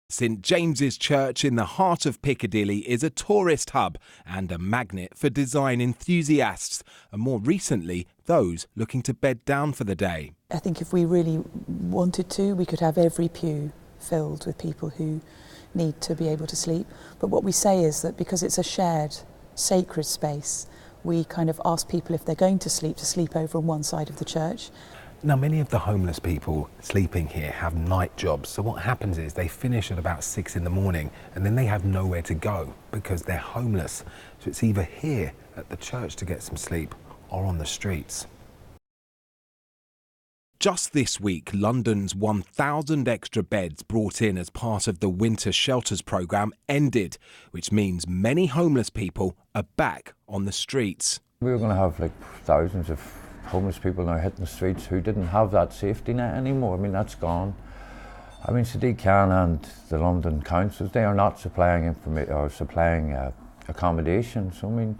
St James's Church in the heart of Piccadilly is a tourist hub and a magnet for design enthusiasts, and more recently, those looking to bed down for the day. I think if we really wanted to, we could have every pew filled with people who need to be able to sleep. But what we say is that because it's a shared, sacred space, we kind of ask people if they're going to sleep over on one side of the church. Now, many of the homeless people sleeping here have night jobs, so what happens is they finish at about 6 in the morning and then they have nowhere to go because they're homeless. So it's either here at the church to get some sleep or on the streets. Just this week, London's 1,000 extra beds brought in as part of the winter shelters programme ended, which means many homeless people are back on the streets. We were going to have like thousands of homeless people now hitting the streets who didn't have that safety net anymore. I mean, that's gone. I mean, Sadiq Khan and the London councils, they are not supplying information or supplying accommodation. So I mean,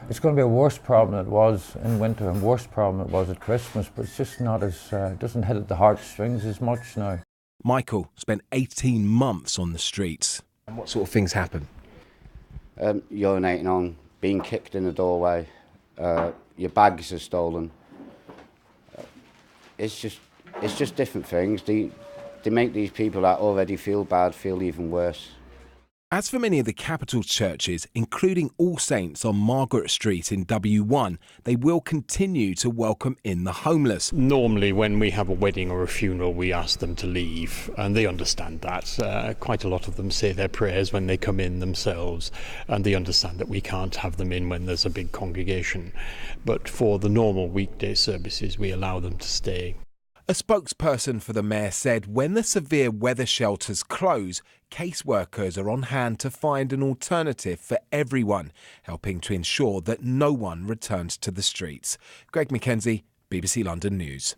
it's going to be a worse problem than it was in winter and worse problem than it was at Christmas, but it's just not as, doesn't hit at the heartstrings as much now. Michael spent 18 months on the streets. And what sort of things happen? Urinating on, being kicked in the doorway, your bags are stolen. It's just different things. They make these people that already feel bad feel even worse. As for many of the capital churches, including All Saints on Margaret Street in W1, they will continue to welcome in the homeless. Normally when we have a wedding or a funeral, we ask them to leave, and they understand that. Quite a lot of them say their prayers when they come in themselves, and they understand that we can't have them in when there's a big congregation. But for the normal weekday services, we allow them to stay. A spokesperson for the mayor said when the severe weather shelters close, caseworkers are on hand to find an alternative for everyone, helping to ensure that no one returns to the streets. Greg McKenzie, BBC London News.